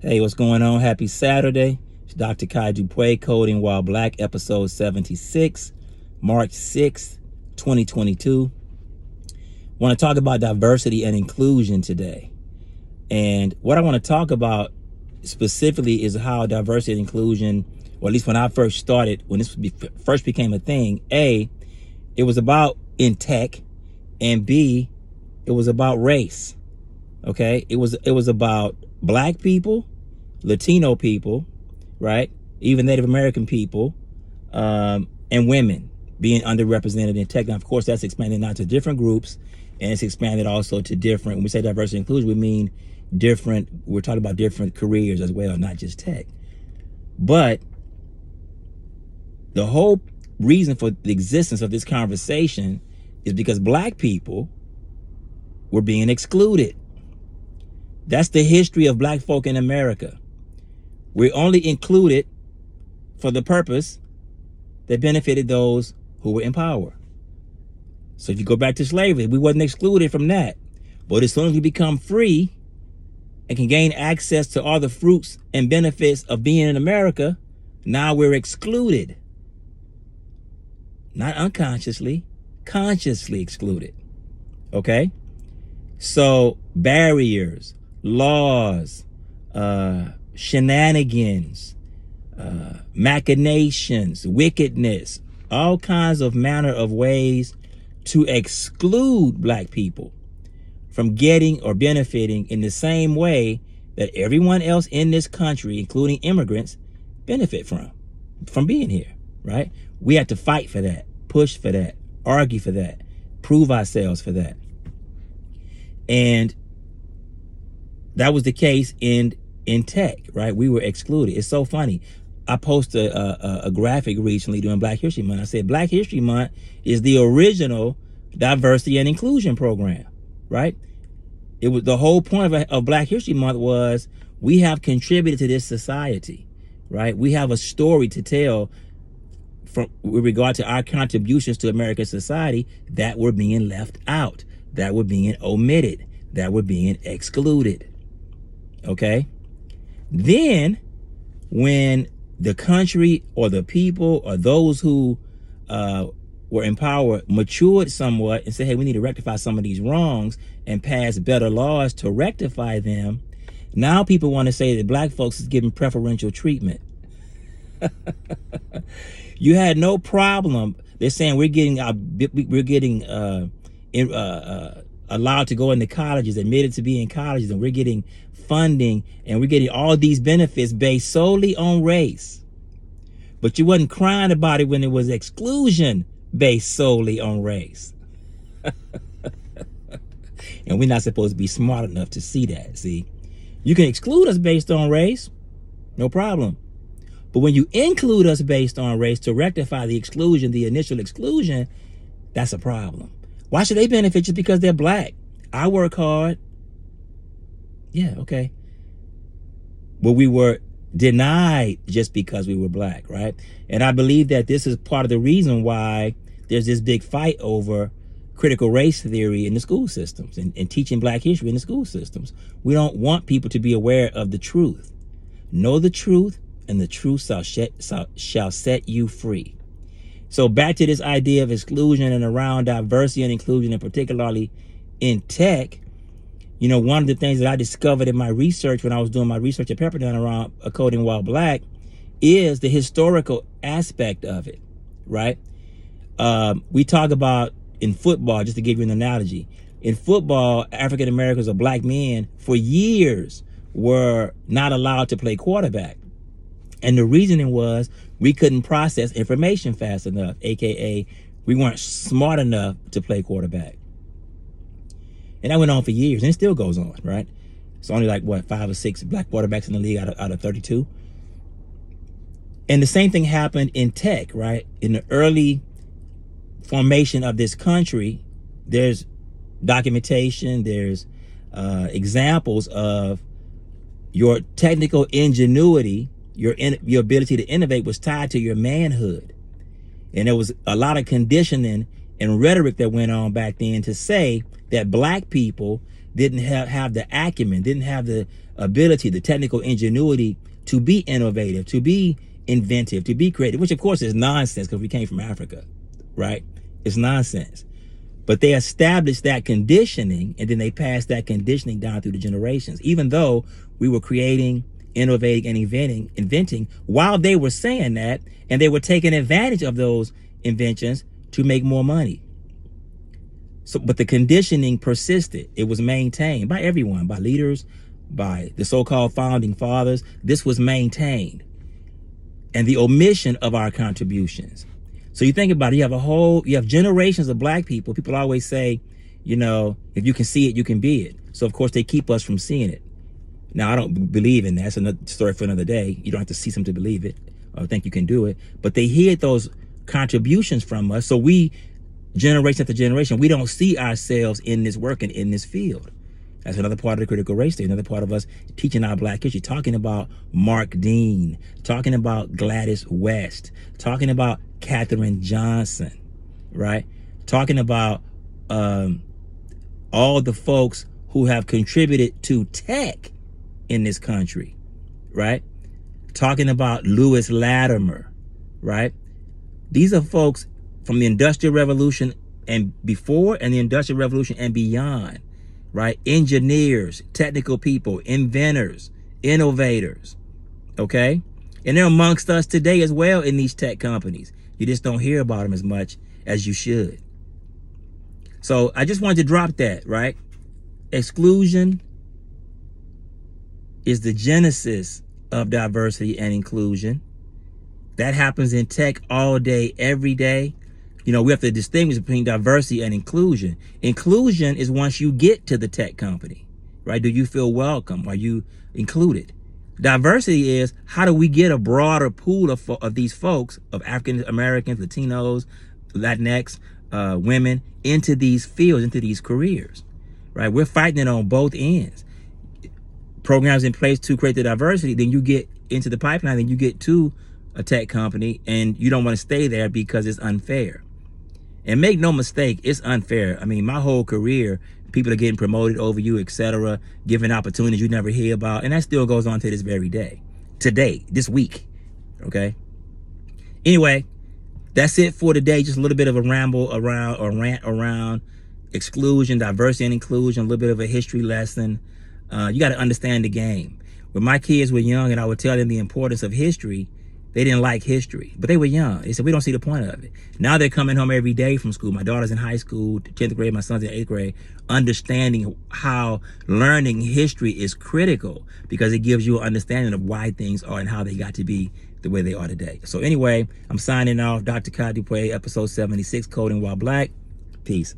Hey, what's going on? Happy Saturday. It's Dr. Kai Dupuy, Coding While Black, episode 76, March 6th, 2022. Want to talk about diversity and inclusion today. And what I want to talk about specifically is how diversity and inclusion, or at least when I first started, when this first became a thing, A, it was about in tech, and B, it was about race. Okay? It was about black people, Latino people, right? Even Native American people, and women being underrepresented in tech. Now, of course, that's expanded now to different groups, and it's expanded also to different, when we say diversity and inclusion, we mean different, we're talking about different careers as well, not just tech. But the whole reason for the existence of this conversation is because black people were being excluded. That's the history of black folk in America. We're only included for the purpose that benefited those who were in power. So if you go back to slavery, we wasn't excluded from that. But as soon as we become free and can gain access to all the fruits and benefits of being in America, now we're excluded. Not unconsciously, consciously excluded. Okay? So barriers, laws, shenanigans, machinations, wickedness, all kinds of manner of ways to exclude black people from getting or benefiting in the same way that everyone else in this country, including immigrants, benefit from being here, right? We have to fight for that, push for that, argue for that, prove ourselves for that. And that was the case in tech, right? We were excluded. It's so funny. I posted a graphic recently during Black History Month. I said Black History Month is the original diversity and inclusion program, right? It was the whole point of Black History Month was we have contributed to this society, right? We have a story to tell with regard to our contributions to American society that were being left out, that were being omitted, that were being excluded. Okay? Then when the country or the people or those who were in power matured somewhat and said, hey, we need to rectify some of these wrongs and pass better laws to rectify them, now people want to say that black folks is given preferential treatment. You had no problem. They're saying we're getting allowed to go into colleges, admitted to be in colleges, and we're getting funding, and we're getting all these benefits based solely on race. But you wasn't crying about it when it was exclusion based solely on race. And we're not supposed to be smart enough to see that. See, you can exclude us based on race, no problem. But when you include us based on race to rectify the exclusion, the initial exclusion, that's a problem. Why should they benefit just because they're black? I work hard. Yeah, okay. But we were denied just because we were black, right? And I believe that this is part of the reason why there's this big fight over critical race theory in the school systems and teaching black history in the school systems. We don't want people to be aware of the truth. Know the truth, and the truth shall set you free. So back to this idea of exclusion and around diversity and inclusion, and particularly in tech, you know, one of the things that I discovered in my research when I was doing my research at Pepperdine around Coding While Black is the historical aspect of it, right? We talk about in football, just to give you an analogy, in football, African Americans or black men for years were not allowed to play quarterback. And the reasoning was we couldn't process information fast enough, AKA we weren't smart enough to play quarterback. And that went on for years, and it still goes on, right? It's only like, 5 or 6 black quarterbacks in the league out of 32. And the same thing happened in tech, right? In the early formation of this country, there's documentation, there's examples of your technical ingenuity, your ability to innovate was tied to your manhood. And there was a lot of conditioning and rhetoric that went on back then to say that black people didn't have the acumen, didn't have the ability, the technical ingenuity to be innovative, to be inventive, to be creative, which of course is nonsense because we came from Africa, right? It's nonsense. But they established that conditioning, and then they passed that conditioning down through the generations, even though we were creating, innovating, and inventing while they were saying that, and they were taking advantage of those inventions to make more money. So, but the conditioning persisted. It was maintained by everyone, by leaders, by the so-called founding fathers. This was maintained. And the omission of our contributions. So you think about it, you have generations of black people. People always say, you know, if you can see it, you can be it. So of course they keep us from seeing it. Now I don't believe in that. That's another story for another day. You don't have to see something to believe it or think you can do it. But they hid those contributions from us. So we, generation after generation, we don't see ourselves in this work and in this field. That's another part of the critical race day, another part of us teaching our black history, talking about Mark Dean, talking about Gladys West, talking about Katherine Johnson, right? Talking about all the folks who have contributed to tech in this country, right? Talking about Lewis Latimer, right? These are folks from the Industrial Revolution and before, and the Industrial Revolution and beyond, right? Engineers, technical people, inventors, innovators, okay? And they're amongst us today as well in these tech companies. You just don't hear about them as much as you should. So I just wanted to drop that, right? Exclusion is the genesis of diversity and inclusion. That happens in tech all day, every day. You know, we have to distinguish between diversity and inclusion. Inclusion is once you get to the tech company, right? Do you feel welcome? Are you included? Diversity is, how do we get a broader pool of these folks, of African Americans, Latinos, Latinx, women, into these fields, into these careers, right? We're fighting it on both ends. Programs in place to create the diversity, then you get into the pipeline, then you get to a tech company, and you don't want to stay there because it's unfair. And make no mistake, it's unfair. I mean, my whole career, people are getting promoted over you, etc., given opportunities you never hear about, and that still goes on to this very day. Today, this week, okay? Anyway, that's it for today. Just a little bit of a ramble around, or rant around exclusion, diversity and inclusion, a little bit of a history lesson. You got to understand the game. When my kids were young and I would tell them the importance of history, they didn't like history, but they were young. They said, we don't see the point of it. Now they're coming home every day from school. My daughter's in high school, 10th grade, my son's in 8th grade, understanding how learning history is critical because it gives you an understanding of why things are and how they got to be the way they are today. So anyway, I'm signing off. Dr. Kai Dupuis, episode 76, Coding While Black. Peace.